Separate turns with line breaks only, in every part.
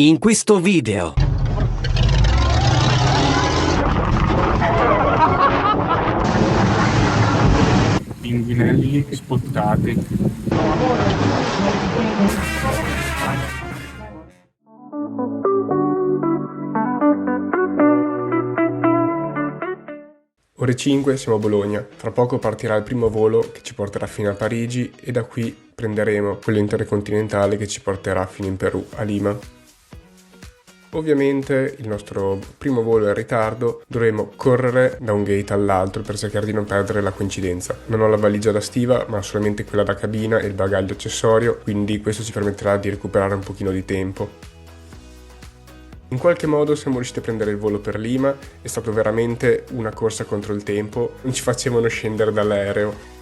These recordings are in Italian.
In questo video.
Pinguinelli spottati. Ore 5 siamo a Bologna, fra poco partirà il primo volo che ci porterà fino a Parigi e da qui prenderemo quello intercontinentale che ci porterà fino in Perù, a Lima. Ovviamente il nostro primo volo è in ritardo, dovremo correre da un gate all'altro per cercare di non perdere la coincidenza. Non ho la valigia da stiva, ma solamente quella da cabina e il bagaglio accessorio, quindi questo ci permetterà di recuperare un pochino di tempo. In qualche modo siamo riusciti a prendere il volo per Lima, è stato veramente una corsa contro il tempo, non ci facevano scendere dall'aereo.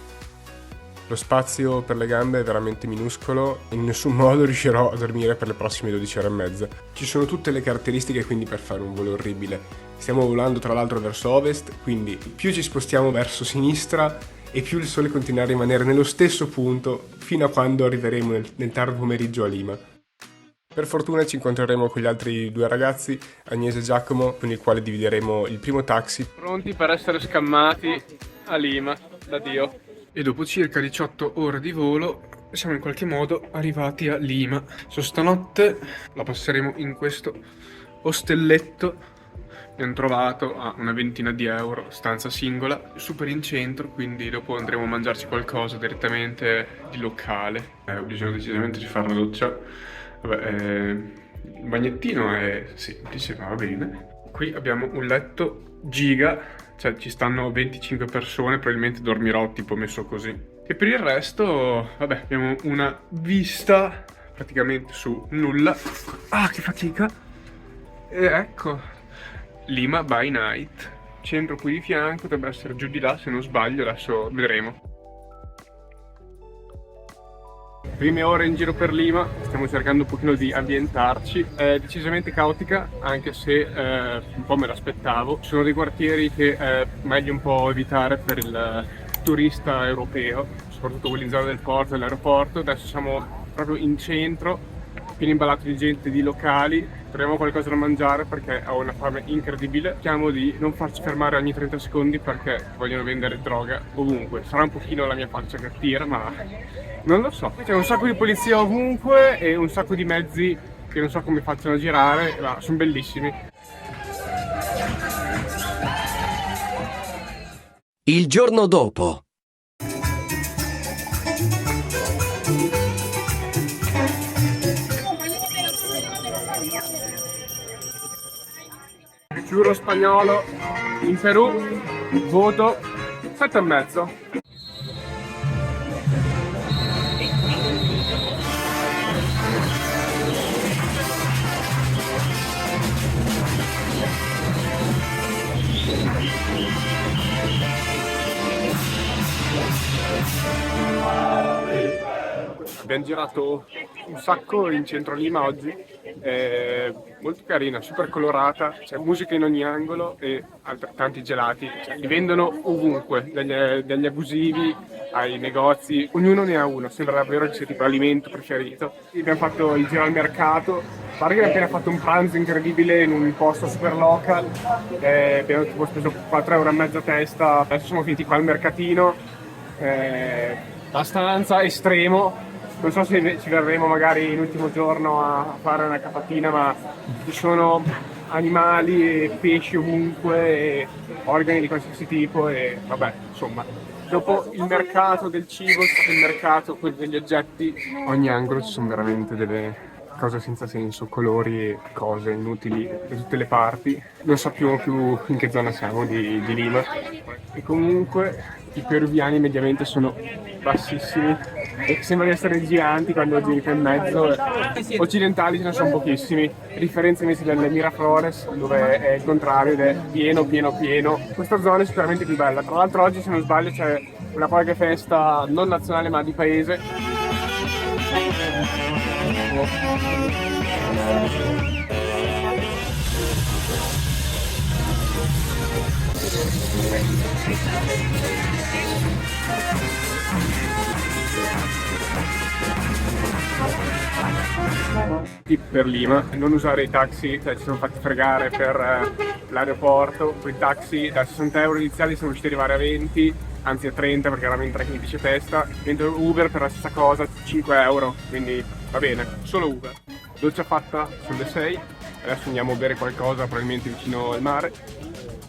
Lo spazio per le gambe è veramente minuscolo e in nessun modo riuscirò a dormire per le prossime 12 ore e mezza. Ci sono tutte le caratteristiche quindi per fare un volo orribile. Stiamo volando tra l'altro verso ovest, quindi più ci spostiamo verso sinistra e più il sole continua a rimanere nello stesso punto fino a quando arriveremo nel tardo pomeriggio a Lima. Per fortuna ci incontreremo con gli altri due ragazzi, Agnese e Giacomo, con il quale divideremo il primo taxi. Pronti per essere scammati a Lima da Dio. E dopo circa 18 ore di volo siamo in qualche modo arrivati a Lima. Stanotte la passeremo in questo ostelletto. Abbiamo trovato a una ventina di euro, stanza singola, super in centro, quindi dopo andremo a mangiarci qualcosa direttamente di locale. Ho bisogno decisamente di fare una doccia. Vabbè, il bagnettino è semplice, ma va bene. Qui abbiamo un letto giga. Cioè ci stanno 25 persone, probabilmente dormirò tipo messo così. E per il resto, vabbè, abbiamo una vista praticamente su nulla. Ah, che fatica! E ecco, Lima by night. Centro qui di fianco, dovrebbe essere giù di là se non sbaglio, adesso vedremo. Prime ore in giro per Lima, stiamo cercando un pochino di ambientarci, è decisamente caotica anche se un po' me l'aspettavo. Ci sono dei quartieri che è meglio un po' evitare per il turista europeo, soprattutto quelli in zona del porto e dell'aeroporto. Adesso siamo proprio in centro, pieno imballato di gente, di locali, troviamo qualcosa da mangiare perché ho una fame incredibile. Cerchiamo di non farci fermare ogni 30 secondi perché vogliono vendere droga ovunque. Sarà un pochino la mia faccia che tira, ma non lo so. C'è un sacco di polizia ovunque e un sacco di mezzi che non so come facciano a girare, ma sono bellissimi.
Il giorno dopo.
Giuro spagnolo in Perù, voto 7,5. Abbiamo girato un sacco in centro a Lima oggi, è molto carina, super colorata, c'è musica in ogni angolo e altrettanti gelati, cioè, li vendono ovunque, dagli abusivi ai negozi, ognuno ne ha uno, sembra davvero che sia tipo l'alimento preferito. Abbiamo fatto il giro al mercato, pare che abbiamo appena fatto un pranzo incredibile in un posto super local, abbiamo tipo speso 4,5 euro a testa, adesso siamo finiti qua al mercatino, abbastanza estremo. Non so se ci verremo magari l'ultimo giorno a fare una capatina, ma ci sono animali e pesci ovunque e organi di qualsiasi tipo e vabbè, insomma. Dopo il mercato del cibo, il mercato quello degli oggetti, ogni angolo ci sono veramente delle cose senza senso, colori e cose inutili da tutte le parti. Non sappiamo più in che zona siamo di Lima. E comunque i peruviani mediamente sono bassissimi e sembra di essere giganti quando giri in mezzo. Occidentali ce ne sono pochissimi, a differenza invece delle Miraflores dove è il contrario ed è pieno. Questa zona è sicuramente più bella. Tra l'altro oggi, se non sbaglio, c'è una qualche festa non nazionale ma di paese. Tip per Lima: non usare i taxi, cioè ci siamo fatti fregare per l'aeroporto, con i taxi da 60 euro iniziali siamo riusciti ad arrivare a 20, anzi a 30 perché eravamo in tre che mi dice testa, mentre Uber per la stessa cosa 5 euro, quindi va bene, solo Uber. Doccia fatta sulle 6, adesso andiamo a bere qualcosa probabilmente vicino al mare,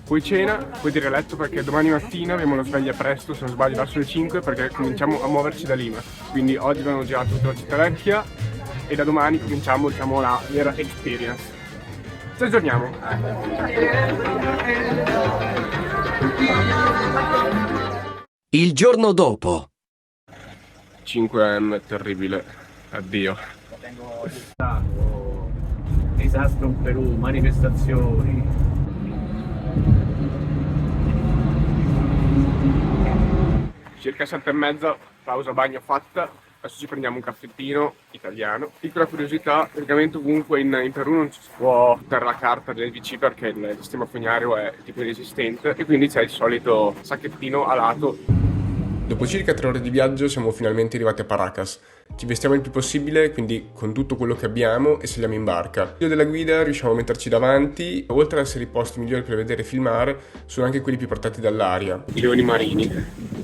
poi cena, poi dire a letto perché domani mattina abbiamo la sveglia presto, se non sbaglio verso le 5, perché cominciamo a muoverci da Lima, quindi oggi abbiamo girato tutta la città vecchia e da domani cominciamo, diciamo, la vera experience. Ci aggiorniamo.
Il giorno dopo.
5M, terribile. Addio.
Tengo stato disastro in Perù, manifestazioni.
Circa 7:30, pausa bagno fatta. Adesso ci prendiamo un caffettino italiano. Piccola curiosità, praticamente ovunque in Perù non ci si può buttare la carta del VC perché il sistema fognario è tipo inesistente e quindi c'è il solito sacchettino a lato. Dopo circa 3 ore di viaggio siamo finalmente arrivati a Paracas. Ci vestiamo il più possibile, quindi con tutto quello che abbiamo, e saliamo in barca. Io della guida riusciamo a metterci davanti. Oltre ad essere i posti migliori per vedere e filmare, sono anche quelli più portati dall'aria. I leoni marini.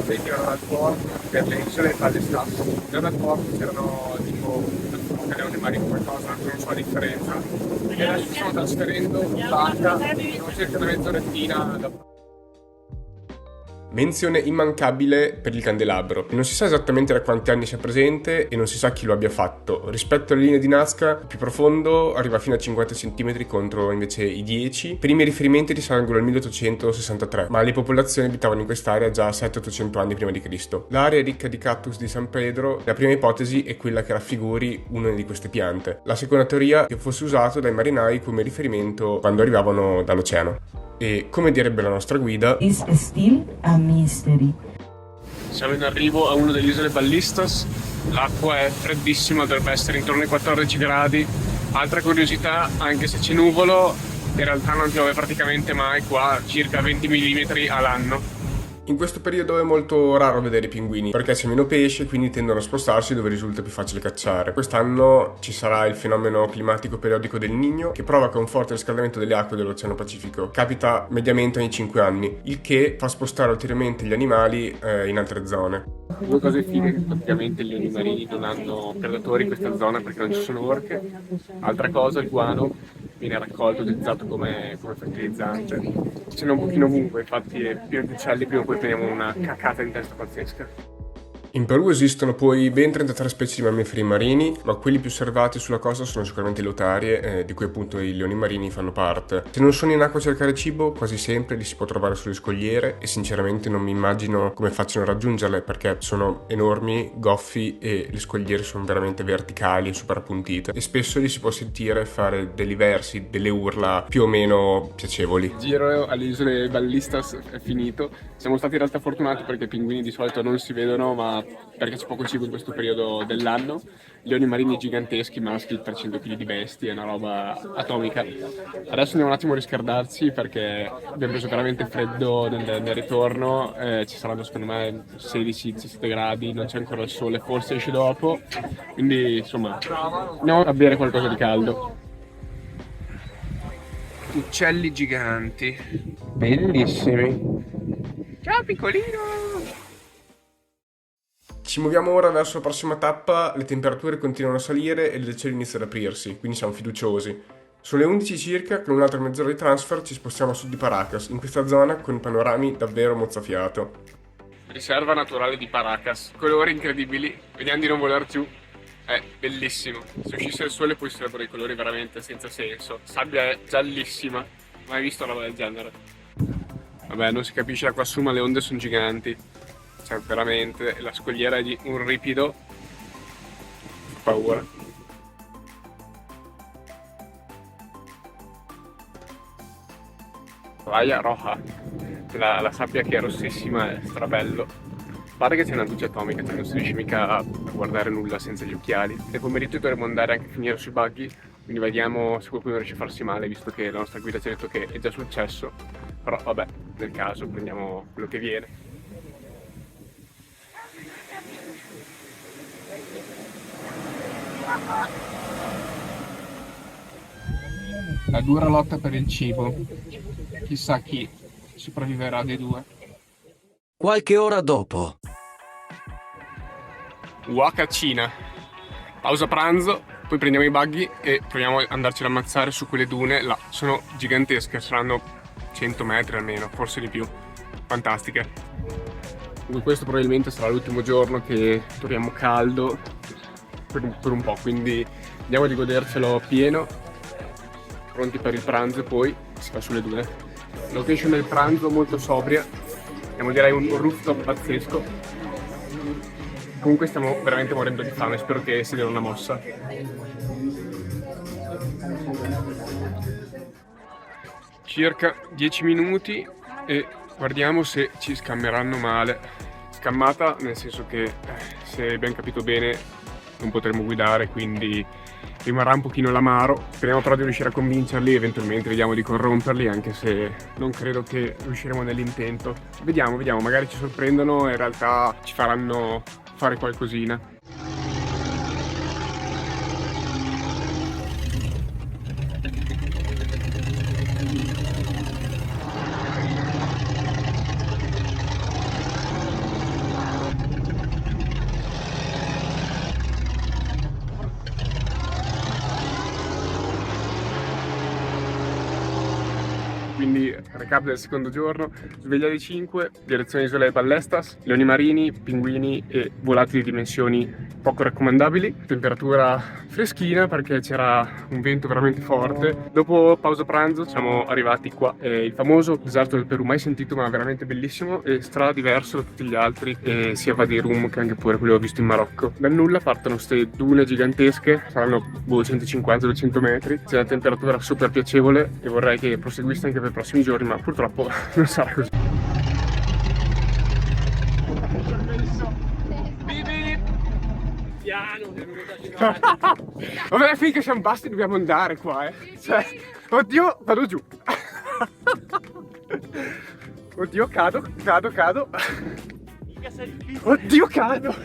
Venivano dal porto per le isole Ballestas. Già dal porto c'erano tipo leoni marini qualcosa, non so la differenza. E adesso stiamo trasferendo in barca, sono circa una mezz'orettina da... Menzione immancabile per il candelabro. Non si sa esattamente da quanti anni sia presente e non si sa chi lo abbia fatto. Rispetto alle linee di Nazca, il più profondo arriva fino a 50 cm contro invece i 10. I primi riferimenti risalgono al 1863, ma le popolazioni abitavano in quest'area già 700-800 anni prima di Cristo. L'area è ricca di cactus di San Pedro. La prima ipotesi è quella che raffiguri una di queste piante. La seconda teoria è che fosse usato dai marinai come riferimento quando arrivavano dall'oceano. E come direbbe la nostra guida,
Is still a mystery.
siamo in arrivo a una delle isole Ballistas. L'acqua è freddissima, dovrebbe essere intorno ai 14 gradi. Altra curiosità, anche se c'è nuvolo, in realtà non piove praticamente mai qua, circa 20 mm all'anno. In questo periodo è molto raro vedere i pinguini perché c'è meno pesce, quindi tendono a spostarsi dove risulta più facile cacciare. Quest'anno ci sarà il fenomeno climatico periodico del Niño che provoca un forte riscaldamento delle acque dell'Oceano Pacifico. Capita mediamente ogni 5 anni, il che fa spostare ulteriormente gli animali in altre zone. Due cose fighe: che praticamente gli leoni marini non hanno predatori in questa zona perché non ci sono orche. Altra cosa, il guano viene raccolto, utilizzato come fertilizzante. Ce n'è un pochino ovunque, infatti è pieno di uccelli, prima o poi prendiamo una cacata in testa pazzesca. In Perù esistono poi ben 33 specie di mammiferi marini, ma quelli più osservati sulla costa sono sicuramente le otarie, di cui appunto i leoni marini fanno parte. Se non sono in acqua a cercare cibo, quasi sempre li si può trovare sulle scogliere e sinceramente non mi immagino come facciano a raggiungerle perché sono enormi, goffi e le scogliere sono veramente verticali e super appuntite e spesso li si può sentire fare dei versi, delle urla più o meno piacevoli. Il giro alle isole Ballistas è finito. Siamo stati in realtà fortunati perché i pinguini di solito non si vedono, ma perché c'è poco cibo in questo periodo dell'anno. Leoni marini giganteschi, maschi, 300 kg di bestie, è una roba atomica. Adesso andiamo un attimo a riscaldarci perché abbiamo preso veramente freddo nel ritorno, ci saranno secondo me 16-17 gradi, non c'è ancora il sole, forse esce dopo, quindi insomma andiamo a bere qualcosa di caldo. Uccelli giganti, bellissimi. Ciao piccolino! Ci muoviamo ora verso la prossima tappa, le temperature continuano a salire e il cielo inizia ad aprirsi, quindi siamo fiduciosi. Sono le 11 circa, con un'altra mezz'ora di transfer ci spostiamo a sud di Paracas, in questa zona con panorami davvero mozzafiato. Riserva naturale di Paracas, colori incredibili, vediamo di non volar giù, è bellissimo. Se uscisse il sole poi sarebbero i colori veramente senza senso, sabbia è giallissima, mai visto una roba del genere. Vabbè, non si capisce da qua su ma le onde sono giganti. Cioè veramente la scogliera è di un ripido, paura. Toalla roja, la sabbia che è rossissima è strabello. Pare che c'è una luce atomica, cioè non si riesce mica a guardare nulla senza gli occhiali. Nel pomeriggio dovremmo andare anche a finire sui buggy, quindi vediamo se qualcuno riesce a farsi male, visto che la nostra guida ci ha detto che è già successo. Però vabbè, nel caso prendiamo quello che viene. La dura lotta per il cibo. Chissà chi sopravviverà dei due.
Qualche ora dopo.
Waka Cina. Pausa pranzo, poi prendiamo i buggy e proviamo ad andarci ad ammazzare su quelle dune là. Sono gigantesche, saranno 100 metri almeno, forse di più. Fantastiche. Comunque questo probabilmente sarà l'ultimo giorno che troviamo caldo per un po', quindi andiamo di godercelo pieno, pronti per il pranzo e poi si va sulle dune. Location del pranzo molto sobria, abbiamo direi un rooftop pazzesco. Comunque stiamo veramente morendo di fame, spero che si dia una mossa. Circa 10 minuti e guardiamo se ci scammeranno male. Scammata nel senso che, se abbiamo capito bene, non potremo guidare, quindi rimarrà un pochino l'amaro. Speriamo però di riuscire a convincerli, eventualmente vediamo di corromperli, anche se non credo che riusciremo nell'intento. Vediamo, magari ci sorprendono e in realtà ci faranno fare qualcosina. Quindi recap del secondo giorno: sveglia alle 5, direzione Isola de Ballestas, leoni marini, pinguini e volatili di dimensioni poco raccomandabili. Temperatura freschina perché c'era un vento veramente forte. Dopo pausa pranzo siamo arrivati qua, il famoso deserto del Perù, mai sentito ma veramente bellissimo e stra diverso da tutti gli altri, sia Wadi Rum che anche pure quello che ho visto in Marocco. Dal nulla partono queste dune gigantesche, saranno 150-200 metri, c'è una temperatura super piacevole e vorrei che proseguisse anche per i prossimi giorni, ma purtroppo non sarà così.
Piano.
Vabbè, finché siamo bassi dobbiamo andare qua, Cioè, oddio, vado giù. Oddio, cado. Oddio, cado.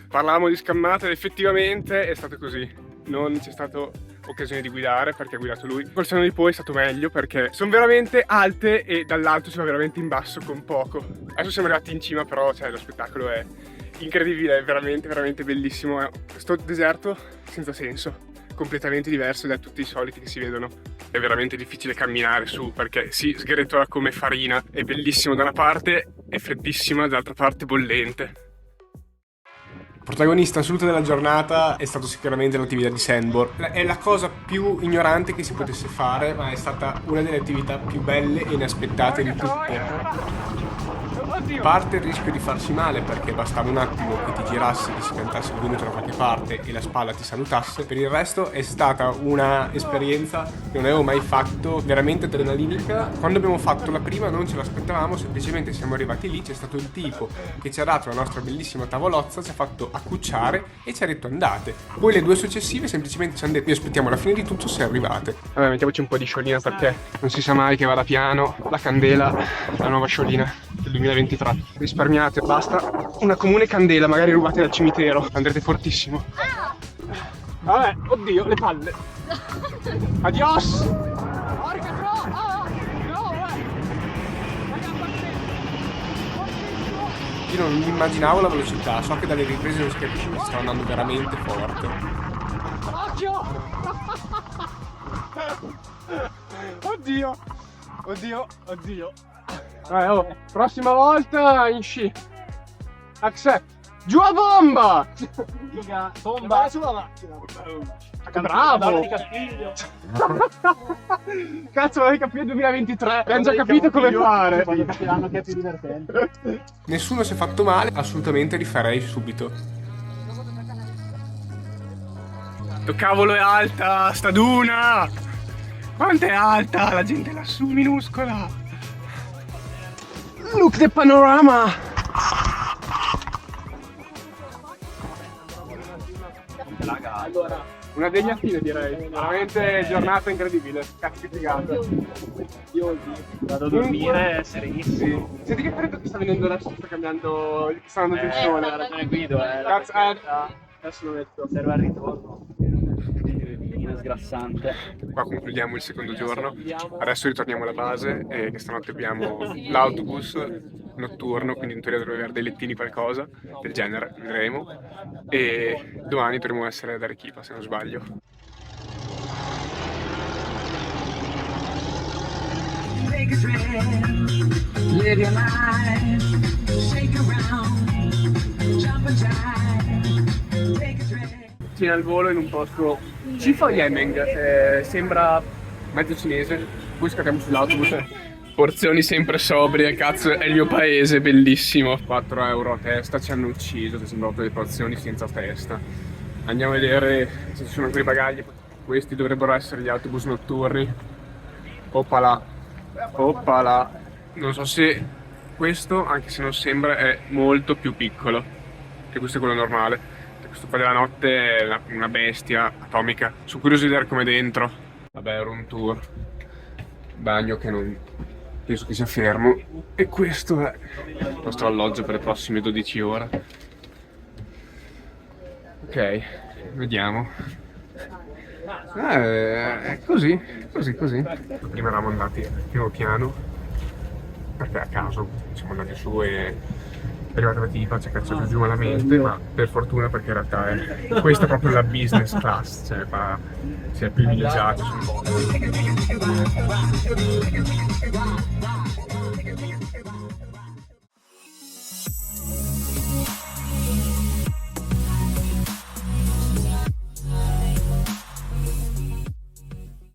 Parlavamo di scammata ed effettivamente è stato così. Non c'è stata occasione di guidare perché ha guidato lui. Col seno di poi è stato meglio perché sono veramente alte e dall'alto si va veramente in basso con poco. Adesso siamo arrivati in cima, però lo spettacolo è incredibile, è veramente bellissimo. È questo deserto senza senso, completamente diverso da tutti i soliti che si vedono. È veramente difficile camminare su perché si sgretola come farina. È bellissimo da una parte, è freddissima, dall'altra parte bollente. Protagonista assoluto della giornata è stato sicuramente l'attività di sandboard. È la cosa più ignorante che si potesse fare, ma è stata una delle attività più belle e inaspettate di tutte. A parte il rischio di farsi male perché bastava un attimo che ti girassi, che si piantasse il vino da qualche parte e la spalla ti salutasse. Per il resto è stata una esperienza che non avevo mai fatto, veramente adrenalinica. Quando abbiamo fatto la prima non ce l'aspettavamo, semplicemente siamo arrivati lì, c'è stato il tipo che ci ha dato la nostra bellissima tavolozza, ci ha fatto accucciare e ci ha detto andate. Poi le due successive semplicemente ci hanno detto vi aspettiamo alla fine di tutto se arrivate. Vabbè, mettiamoci un po' di sciolina perché non si sa mai che vada piano. La candela, la nuova sciolina del 2023. Risparmiate, basta una comune candela, magari rubate dal cimitero, andrete fortissimo. Vabbè, oddio, le palle. Adios! Io non immaginavo la velocità, so che dalle riprese non si capisce che sta andando veramente forte. Oddio. Prossima volta in sci. Accept. Giù a bomba!
Tomba sulla macchina.
Bravo! Cazzo, l'avevi capito nel 2023. Abbiamo già capito come fare.
Quando capiranno che è più divertente.
Nessuno si è fatto male, assolutamente rifarei subito. Oh, cavolo, è alta sta duna! Quanto è alta? La gente lassù minuscola. Look the panorama!
Allora,
Una degliatina direi, veramente giornata incredibile, cazzo che figata.
io vado a dormire serenissimo.
Senti che freddo che sta venendo adesso, sta cambiando, sta andando il sole.
Ha ragione Guido,
Cazzo,
Adesso lo metto. Serve al ritorno. Benzina sgrassante.
Qua concludiamo il secondo giorno. Adesso ritorniamo alla base e che stanotte abbiamo l'autobus notturno, quindi in teoria dovrebbe avere dei lettini qualcosa del genere, vedremo. E domani dovremo essere ad Arequipa, se non sbaglio.
Take a trip, live your life, shake around, jump and jive, take a trip.
Cena al volo in un posto Chifa Yemeng, sembra mezzo cinese. Poi scattiamo sull'autobus, porzioni sempre sobrie, cazzo è il mio paese, bellissimo. 4 euro a testa, ci hanno ucciso, ci sono delle porzioni senza testa. Andiamo a vedere se ci sono quei bagagli. Questi dovrebbero essere gli autobus notturni. Oppala, oppala. Non so se questo, anche se non sembra, è molto più piccolo che questo è quello normale. Questo qua della notte è una bestia atomica. Sono curioso di vedere com'è dentro. Vabbè, era un tour. Bagno che non penso che sia fermo. E questo è il nostro alloggio per le prossime 12 ore. Ok, vediamo. È così. Prima eravamo andati piano piano, perché a caso siamo andati su e è arrivata la tipa, ci ha cacciato giù malamente, ma per fortuna, perché in realtà questa è proprio la business class, cioè si è privilegiati sul mondo.